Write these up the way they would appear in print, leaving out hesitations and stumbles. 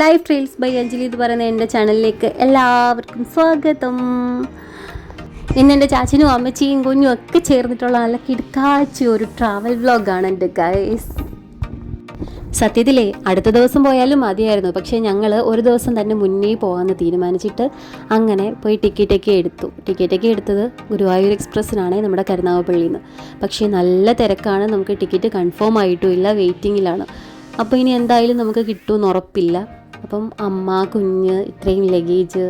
Life reels by Anjali എന്ന് പറയുന്ന എൻ്റെ ചാനലിലേക്ക് എല്ലാവർക്കും സ്വാഗതം. ഇന്ന് എൻ്റെ ചാച്ചനും അമ്മച്ചിയും കുഞ്ഞും ഒക്കെ ചേർന്നിട്ടുള്ള നല്ല കിടക്കാച്ചി ഒരു ട്രാവൽ വ്ലോഗാണ് എൻ്റെ ഗൈസ്. സത്യത്തിലേ അടുത്ത ദിവസം പോയാലും മതിയായിരുന്നു, പക്ഷേ ഞങ്ങൾ ഒരു ദിവസം തന്നെ മുന്നേ പോകാമെന്ന് തീരുമാനിച്ചിട്ട് അങ്ങനെ പോയി ടിക്കറ്റൊക്കെ എടുത്തത് ഗുരുവായൂർ എക്സ്പ്രസ്സിനാണ്, നമ്മുടെ കരുനാഗപ്പള്ളിയിൽ നിന്ന്. പക്ഷേ നല്ല തിരക്കാണ്, നമുക്ക് ടിക്കറ്റ് കൺഫേം ആയിട്ടും ഇല്ല, വെയിറ്റിങ്ങിലാണ്. അപ്പോൾ ഇനി എന്തായാലും നമുക്ക് കിട്ടുമെന്ന് ഉറപ്പില്ല. അപ്പം അമ്മ, കുഞ്ഞ്, ഇത്രയും ലഗേജ്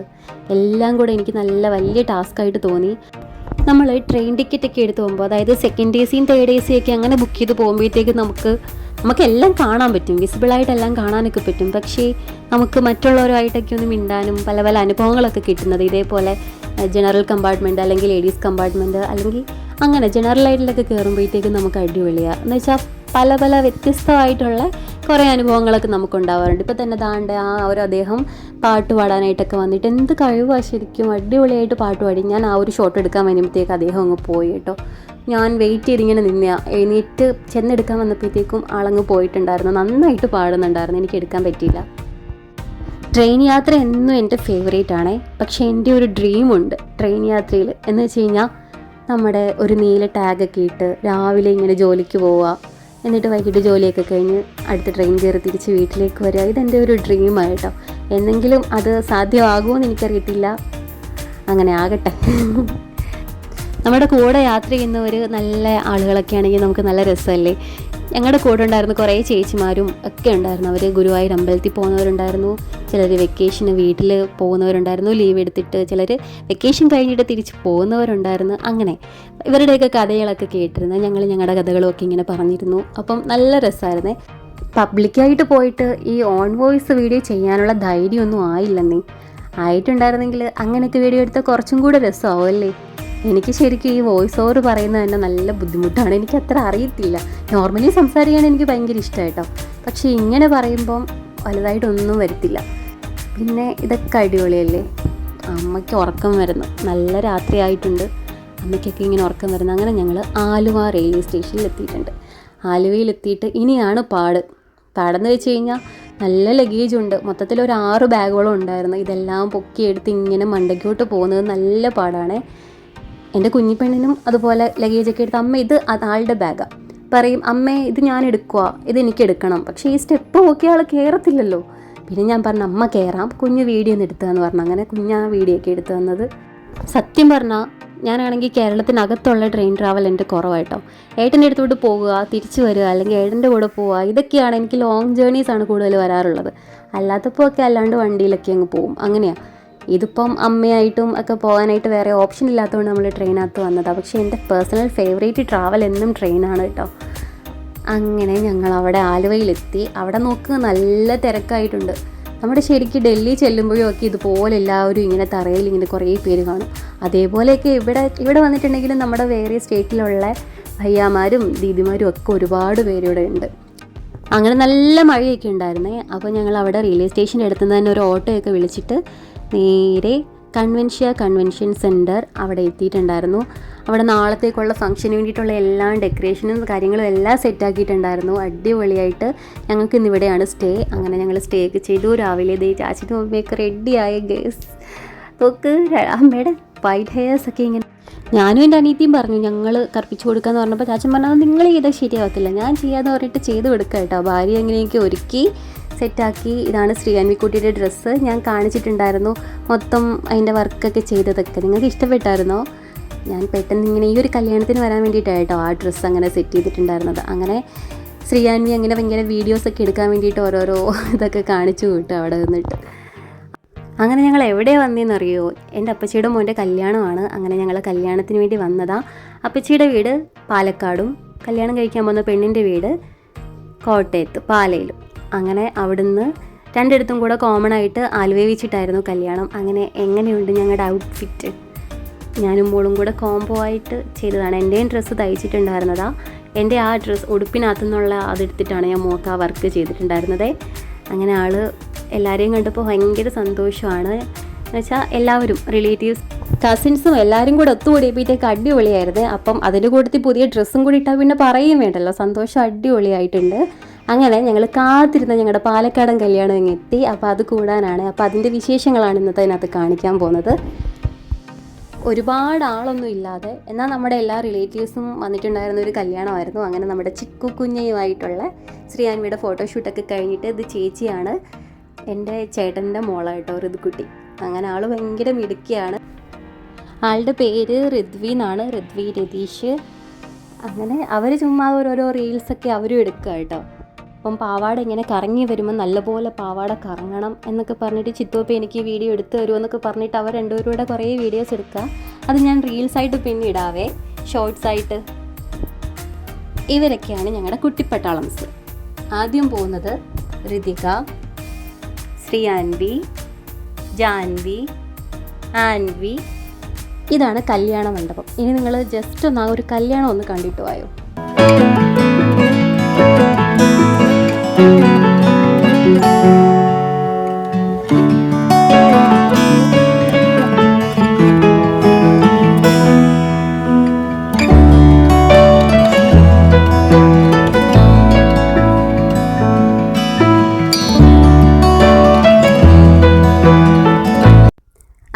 എല്ലാം കൂടെ എനിക്ക് നല്ല വലിയ ടാസ്ക്കായിട്ട് തോന്നി. നമ്മൾ ട്രെയിൻ ടിക്കറ്റൊക്കെ എടുത്ത് പോകുമ്പോൾ, അതായത് സെക്കൻഡ് എ സിയും തേർഡ് എ സിയൊക്കെ അങ്ങനെ ബുക്ക് ചെയ്ത് പോകുമ്പോഴത്തേക്ക് നമുക്കെല്ലാം കാണാൻ പറ്റും, വിസിബിളായിട്ടെല്ലാം കാണാനൊക്കെ പറ്റും. പക്ഷേ നമുക്ക് മറ്റുള്ളവരുമായിട്ടൊക്കെ ഒന്ന് മിണ്ടാനും പല പല അനുഭവങ്ങളൊക്കെ കിട്ടുന്നത് ഇതേപോലെ ജനറൽ കമ്പാർട്ട്മെൻറ്റ് അല്ലെങ്കിൽ ലേഡീസ് കമ്പാർട്ട്മെൻറ്റ് അല്ലെങ്കിൽ അങ്ങനെ ജനറലായിട്ടിലൊക്കെ കയറുമ്പോഴത്തേക്കും നമുക്ക് അടിപൊളിയാണ്. എന്ന് വെച്ചാൽ പല പല വ്യത്യസ്തമായിട്ടുള്ള കുറേ അനുഭവങ്ങളൊക്കെ നമുക്കുണ്ടാവാറുണ്ട്. ഇപ്പോൾ തന്നെ ദാണ്ട് അദ്ദേഹം പാട്ട് പാടാനായിട്ടൊക്കെ വന്നിട്ട് എന്ത് കഴിവാണ് ശരിക്കും, അടിപൊളിയായിട്ട് പാട്ട് പാടി. ഞാൻ ആ ഒരു ഷോട്ട് എടുക്കാൻ വരുമ്പോഴത്തേക്ക് അദ്ദേഹം അങ്ങ് പോയി കേട്ടോ. ഞാൻ വെയിറ്റ് ചെയ്തിങ്ങനെ എഴുന്നേറ്റ് ചെന്നെടുക്കാൻ വന്നപ്പോഴത്തേക്കും ആളങ്ങ് പോയിട്ടുണ്ടായിരുന്നു. നന്നായിട്ട് പാടുന്നുണ്ടായിരുന്നു, എനിക്ക് എടുക്കാൻ പറ്റിയില്ല. ട്രെയിൻ യാത്ര എന്നും എൻ്റെ ഫേവറേറ്റ് ആണേ. പക്ഷേ എൻ്റെ ഒരു ഡ്രീമുണ്ട് ട്രെയിൻ യാത്രയിൽ, എന്ന് വെച്ച് കഴിഞ്ഞാൽ നമ്മുടെ ഒരു നീല ടാഗൊക്കെ ഇട്ട് രാവിലെ ഇങ്ങനെ ജോലിക്ക് പോവുക, എന്നിട്ട് വൈകിട്ട് ജോലിയൊക്കെ കഴിഞ്ഞ് അടുത്ത ട്രെയിൻ കയറി തിരിച്ച് വീട്ടിലേക്ക് വരിക. ഇതെൻ്റെ ഒരു ഡ്രീമായിട്ടോ. എന്നെങ്കിലും അത് സാധ്യമാകുമെന്ന് എനിക്കറിയത്തില്ല, അങ്ങനെ ആകട്ടെ. നമ്മുടെ കൂടെ യാത്ര ചെയ്യുന്നവർ നല്ല ആളുകളൊക്കെ ആണെങ്കിൽ നമുക്ക് നല്ല രസമല്ലേ. ഞങ്ങളുടെ കൂടെ ഉണ്ടായിരുന്ന കുറേ ചേച്ചിമാരും ഒക്കെ ഉണ്ടായിരുന്നു. അവർ ഗുരുവായൂർ അമ്പലത്തിൽ പോകുന്നവരുണ്ടായിരുന്നു, ചിലർ വെക്കേഷന് വീട്ടിൽ പോകുന്നവരുണ്ടായിരുന്നു, ലീവ് എടുത്തിട്ട്, ചിലർ വെക്കേഷൻ കഴിഞ്ഞിട്ട് തിരിച്ച് പോകുന്നവരുണ്ടായിരുന്നു. അങ്ങനെ ഇവരുടെയൊക്കെ കഥകളൊക്കെ കേട്ടിരുന്നു. ഞങ്ങൾ ഞങ്ങളുടെ കഥകളുമൊക്കെ ഇങ്ങനെ പറഞ്ഞിരുന്നു. അപ്പം നല്ല രസമായിരുന്നേ. പബ്ലിക്കായിട്ട് പോയിട്ട് ഈ ഓൺ വോയിസ് വീഡിയോ ചെയ്യാനുള്ള ധൈര്യമൊന്നും ആയില്ലെന്നേ. ആയിട്ടുണ്ടായിരുന്നെങ്കിൽ അങ്ങനെയൊക്കെ വീഡിയോ എടുത്താൽ കുറച്ചും കൂടെ രസമാവും അല്ലേ. എനിക്ക് ശരിക്കും ഈ വോയിസ് ഓവർ പറയുന്നത് തന്നെ നല്ല ബുദ്ധിമുട്ടാണ്, എനിക്ക് അത്ര അറിയത്തില്ല. നോർമലി സംസാരിക്കാൻ എനിക്ക് ഭയങ്കര ഇഷ്ടമായിട്ടോ, പക്ഷേ ഇങ്ങനെ പറയുമ്പം വലുതായിട്ടൊന്നും വരത്തില്ല. പിന്നെ ഇതൊക്കെ അടിപൊളിയല്ലേ. അമ്മയ്ക്ക് ഉറക്കം വരുന്നു, നല്ല രാത്രി ആയിട്ടുണ്ട്, അമ്മയ്ക്കൊക്കെ ഇങ്ങനെ ഉറക്കം വരുന്നു. അങ്ങനെ ഞങ്ങൾ ആലുവ റെയിൽവേ സ്റ്റേഷനിൽ എത്തിയിട്ടുണ്ട്. ആലുവയിലെത്തിയിട്ട് ഇനിയാണ് പാടെന്ന് വെച്ച് കഴിഞ്ഞാൽ നല്ല ലഗേജുണ്ട്. മൊത്തത്തിൽ ഒരു 6 ബാഗുകളും ഉണ്ടായിരുന്നു. ഇതെല്ലാം പൊക്കിയെടുത്ത് ഇങ്ങനെ മണ്ടയ്ക്കോട്ട് പോകുന്നത് നല്ല പാടാണ്. എൻ്റെ കുഞ്ഞിപ്പെണ്ണിനും അതുപോലെ ലഗേജൊക്കെ എടുത്ത് അമ്മ ഇത് ആളുടെ ബാഗാണ് പറയും, അമ്മേ ഇത് ഞാൻ എടുക്കുക, ഇത് എനിക്ക് എടുക്കണം. പക്ഷേ ഈ സ്റ്റെപ്പ് നോക്കിയ ആൾ കയറത്തില്ലല്ലോ. പിന്നെ ഞാൻ പറഞ്ഞു അമ്മ കയറാം, കുഞ്ഞ് വീഡിയോ ഒന്ന് എടുത്തതെന്ന് പറഞ്ഞു. അങ്ങനെ കുഞ്ഞാ വീഡിയോ ഒക്കെ എടുത്തു തന്നത്. സത്യം പറഞ്ഞാൽ ഞാനാണെങ്കിൽ കേരളത്തിനകത്തുള്ള ട്രെയിൻ ട്രാവൽ എൻ്റെ കുറവായിട്ടോ. ഏട്ടൻ്റെ അടുത്തോട്ട് പോകുക, തിരിച്ചു വരിക, അല്ലെങ്കിൽ ഏട്ടൻ്റെ കൂടെ പോവുക, ഇതൊക്കെയാണ് എനിക്ക്. ലോങ് ജേർണീസാണ് കൂടുതൽ വരാറുള്ളത്. അല്ലാത്തപ്പോൾ ഒക്കെ അല്ലാണ്ട് വണ്ടിയിലൊക്കെ അങ്ങ് പോവും, അങ്ങനെയാണ്. ഇതിപ്പം അമ്മയായിട്ടും ഒക്കെ പോകാനായിട്ട് വേറെ ഓപ്ഷൻ ഇല്ലാത്തതുകൊണ്ട് നമ്മൾ ട്രെയിനകത്ത് വന്നതാണ്. പക്ഷേ എൻ്റെ പേഴ്സണൽ ഫേവറേറ്റ് ട്രാവൽ എന്നും ട്രെയിനാണ് കേട്ടോ. അങ്ങനെ ഞങ്ങൾ അവിടെ ആലുവയിലെത്തി. അവിടെ നോക്കുക നല്ല തിരക്കായിട്ടുണ്ട്. നമ്മുടെ ശരിക്കും ഡൽഹി ചെല്ലുമ്പോഴും ഒക്കെ ഇതുപോലെ എല്ലാവരും ഇങ്ങനെ തറയിൽ ഇങ്ങനെ കുറേ പേര് കാണും. അതേപോലെയൊക്കെ ഇവിടെ വന്നിട്ടുണ്ടെങ്കിലും നമ്മുടെ വേറെ സ്റ്റേറ്റിലുള്ള ഭയ്യാമാരും ദീദിമാരും ഒക്കെ ഒരുപാട് പേരിവിടെ ഉണ്ട്. അങ്ങനെ നല്ല മഴയൊക്കെ ഉണ്ടായിരുന്നേ. അപ്പോൾ ഞങ്ങൾ അവിടെ റെയിൽവേ സ്റ്റേഷൻ്റെ അടുത്ത് നിന്ന് തന്നെ ഒരു ഓട്ടോയൊക്കെ വിളിച്ചിട്ട് നേരെ കൺവെൻഷൻ സെൻറ്റർ അവിടെ എത്തിയിട്ടുണ്ടായിരുന്നു. അവിടെ നാളത്തേക്കുള്ള ഫംഗ്ഷന് വേണ്ടിയിട്ടുള്ള എല്ലാ ഡെക്കറേഷനും കാര്യങ്ങളും എല്ലാം സെറ്റാക്കിയിട്ടുണ്ടായിരുന്നു. അടിപൊളിയായിട്ട്. ഞങ്ങൾക്ക് ഇന്നിവിടെയാണ് സ്റ്റേ. അങ്ങനെ ഞങ്ങൾ സ്റ്റേ ഒക്കെ ചെയ്തു. രാവിലെ ചാച്ചിൻ്റെ അമ്മയൊക്കെ റെഡിയായ ഗേസ് നോക്ക്, അമ്മയുടെ വൈറ്റ് ഹെയർസൊക്കെ ഇങ്ങനെ. ഞാനും എൻ്റെ അനിയത്തിയും പറഞ്ഞു ഞങ്ങൾ കറുപ്പിച്ച് കൊടുക്കാമെന്ന് പറഞ്ഞപ്പോൾ ചാച്ചൻ പറഞ്ഞത് നിങ്ങൾ ചെയ്താൽ ശരിയാവത്തില്ല, ഞാൻ ചെയ്യാമെന്ന് പറഞ്ഞിട്ട് ചെയ്ത് കൊടുക്കാം കേട്ടോ. ഭാര്യ എങ്ങനെയൊക്കെ ഒരുക്കി സെറ്റാക്കി. ഇതാണ് ശ്രീയാൻവിക്കുട്ടിയുടെ ഡ്രസ്സ്, ഞാൻ കാണിച്ചിട്ടുണ്ടായിരുന്നു മൊത്തം അതിൻ്റെ വർക്കൊക്കെ ചെയ്തതൊക്കെ. നിങ്ങൾക്ക് ഇഷ്ടപ്പെട്ടായിരുന്നോ? ഞാൻ പെട്ടെന്ന് ഇങ്ങനെ ഈ ഒരു കല്യാണത്തിന് വരാൻ വേണ്ടിയിട്ടാണ് കേട്ടോ ആ ഡ്രസ്സ് അങ്ങനെ സെറ്റ് ചെയ്തിട്ടുണ്ടായിരുന്നത്. അങ്ങനെ ശ്രീയാൻവി അങ്ങനെ ഭയങ്കര വീഡിയോസൊക്കെ എടുക്കാൻ വേണ്ടിയിട്ട് ഓരോരോ ഇതൊക്കെ കാണിച്ചു കൂട്ടും അവിടെ നിന്നിട്ട്. അങ്ങനെ ഞങ്ങൾ എവിടെ വന്നതെന്നറിയോ? എൻ്റെ അപ്പച്ചിയുടെ മോൻ്റെ കല്യാണമാണ്. അങ്ങനെ ഞങ്ങൾ കല്യാണത്തിന് വേണ്ടി വന്നതാണ്. അപ്പച്ചിയുടെ വീട് പാലക്കാടും കല്യാണം കഴിക്കാൻ വന്ന പെണ്ണിൻ്റെ വീട് കോട്ടയത്ത് പാലയിലും. അങ്ങനെ അവിടുന്ന് രണ്ടിടത്തും കൂടെ കോമൺ ആയിട്ട് ആലുവയിൽ വെച്ചിട്ടായിരുന്നു കല്യാണം. അങ്ങനെ എങ്ങനെയുണ്ട് ഞങ്ങളുടെ ഔട്ട്ഫിറ്റ്? ഞാനും മോളും കൂടെ കോംബോ ആയിട്ട് ചെയ്തതാണ്. എൻ്റെയും ഡ്രസ്സ് തയ്ച്ചിട്ടുണ്ടായിരുന്നതാണ്. എൻ്റെ ആ ഡ്രസ്സ് ഉടുപ്പിനകത്തു നിന്നുള്ള അതെടുത്തിട്ടാണ് ഞാൻ മോൾക്ക് ആ വർക്ക് ചെയ്തിട്ടുണ്ടായിരുന്നത്. അങ്ങനെ എല്ലാവരെയും കണ്ടപ്പോൾ ഭയങ്കര സന്തോഷമാണ്. എന്നുവെച്ചാൽ എല്ലാവരും റിലേറ്റീവ്സ് കസിൻസും എല്ലാവരും കൂടെ ഒത്തുകൂടിയപ്പോഴത്തേക്ക് അടിപൊളിയായിരുന്നു. അപ്പം അതിൻ്റെ കൂട്ടത്തിൽ പുതിയ ഡ്രസ്സും കൂടി ഇട്ടാൽ പിന്നെ പറയുകയും വേണ്ടല്ലോ, സന്തോഷം അടിപൊളിയായിട്ടുണ്ട്. അങ്ങനെ ഞങ്ങൾ കാത്തിരുന്ന ഞങ്ങളുടെ പാലക്കാടൻ കല്യാണം ഇങ്ങ് എത്തി. അപ്പോൾ അത് കൂടാനാണ്. അപ്പോൾ അതിൻ്റെ വിശേഷങ്ങളാണ് ഇന്നത്തെ അതിനകത്ത് കാണിക്കാൻ പോകുന്നത്. ഒരുപാട് ആളൊന്നും ഇല്ലാതെ എന്നാൽ നമ്മുടെ എല്ലാ റിലേറ്റീവ്സും വന്നിട്ടുണ്ടായിരുന്ന ഒരു കല്യാണമായിരുന്നു. അങ്ങനെ നമ്മുടെ ചിക്കു കുഞ്ഞയുമായിട്ടുള്ള ശ്രീയാൻവിയുടെ ഫോട്ടോഷൂട്ടൊക്കെ കഴിഞ്ഞിട്ട്, ഇത് ചേച്ചിയാണ്, എൻ്റെ ചേട്ടൻ്റെ മോളായിട്ടോ, ഋതുക്കുട്ടി. അങ്ങനെ ആൾ ഭയങ്കര മിടുക്കിയാണ്. ആളുടെ പേര് ഋദ്വി എന്നാണ്, ഋദ്വി രതീഷ്. അങ്ങനെ അവർ ചുമ്മാ ഓരോരോ റീൽസൊക്കെ അവരും എടുക്കുക കേട്ടോ. അപ്പം പാവാട ഇങ്ങനെ കറങ്ങി വരുമ്പോൾ നല്ലപോലെ പാവാട കറങ്ങണം എന്നൊക്കെ പറഞ്ഞിട്ട് ചിത്തോപ്പി എനിക്ക് വീഡിയോ എടുത്ത് തരുമെന്നൊക്കെ പറഞ്ഞിട്ട് അവർ രണ്ടുപേരും കൂടെ കുറേ വീഡിയോസ് എടുക്കുക. അത് ഞാൻ റീൽസായിട്ട് പിന്നെ ഇടാവേ, ഷോർട്സായിട്ട്. ഇവരൊക്കെയാണ് ഞങ്ങളുടെ കുട്ടിപ്പട്ടാളംസ്. ആദ്യം പോകുന്നത് ഋതിക, ശ്രീയാൻവി, ജാൻവി, ആൻവി. ഇതാണ് കല്യാണ മണ്ഡപം. ഇനി നിങ്ങൾ ജസ്റ്റ് ഒന്ന് ആ ഒരു കല്യാണം ഒന്ന് കണ്ടിട്ട് പോയോ.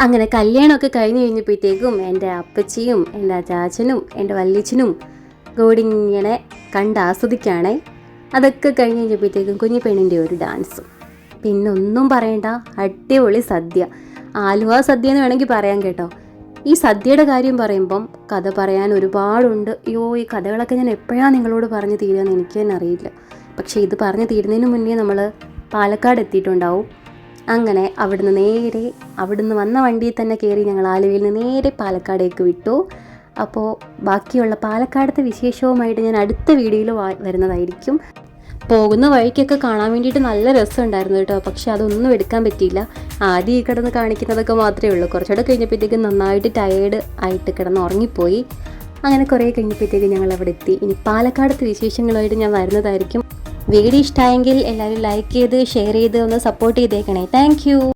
അങ്ങനെ കല്യാണമൊക്കെ കഴിഞ്ഞ് കഴിഞ്ഞപ്പോഴത്തേക്കും എൻ്റെ അപ്പച്ചിയും എൻ്റെ ചാച്ചനും എൻ്റെ വല്യച്ഛനും കൂടിങ്ങനെ കണ്ട് ആസ്വദിക്കുകയാണേ. അതൊക്കെ കഴിഞ്ഞ് കഴിഞ്ഞപ്പോഴത്തേക്കും കുഞ്ഞു പെണ്ണിൻ്റെ ഒരു ഡാൻസും. പിന്നെ ഒന്നും പറയണ്ട, അടിപൊളി സദ്യ. ആലുവ സദ്യ എന്ന് വേണമെങ്കിൽ പറയാം കേട്ടോ. ഈ സദ്യയുടെ കാര്യം പറയുമ്പം കഥ പറയാൻ ഒരുപാടുണ്ട്. അയ്യോ, ഈ കഥകളൊക്കെ ഞാൻ എപ്പോഴാണ് നിങ്ങളോട് പറഞ്ഞു തീരുമെന്ന് എനിക്ക് തന്നെ അറിയില്ല. പക്ഷേ ഇത് പറഞ്ഞു തീരുന്നതിന് മുന്നേ നമ്മൾ പാലക്കാട് എത്തിയിട്ടുണ്ടാവും. അങ്ങനെ അവിടുന്ന് വന്ന വണ്ടിയിൽ തന്നെ കയറി ഞങ്ങൾ ആലുവയിൽ നിന്ന് നേരെ പാലക്കാടേക്ക് വിട്ടു. അപ്പോൾ ബാക്കിയുള്ള പാലക്കാടത്തെ വിശേഷവുമായിട്ട് ഞാൻ അടുത്ത വീഡിയോയിൽ വരുന്നതായിരിക്കും. പോകുന്ന വഴിക്കൊക്കെ കാണാൻ വേണ്ടിയിട്ട് നല്ല രസമുണ്ടായിരുന്നു കേട്ടോ. പക്ഷെ അതൊന്നും എടുക്കാൻ പറ്റിയില്ല. ആദ്യം ഈ കിടന്ന് കാണിക്കുന്നതൊക്കെ മാത്രമേ ഉള്ളൂ. കുറച്ചുകൂടെ കഴിഞ്ഞപ്പോഴത്തേക്കും നന്നായിട്ട് ടയേർഡ് ആയിട്ട് കിടന്ന് ഉറങ്ങിപ്പോയി. അങ്ങനെ കുറേ കഴിഞ്ഞപ്പോഴത്തേക്കും ഞങ്ങൾ അവിടെ എത്തി. ഇനി പാലക്കാടത്തെ വിശേഷങ്ങളുമായിട്ട് ഞാൻ വരുന്നതായിരിക്കും. വീഡിയോ ഇഷ്ടമായെങ്കിൽ എല്ലാവരും ലൈക്ക് ചെയ്ത് ഷെയർ ചെയ്ത് ഒന്ന് സപ്പോർട്ട് ചെയ്തേക്കണേ. താങ്ക്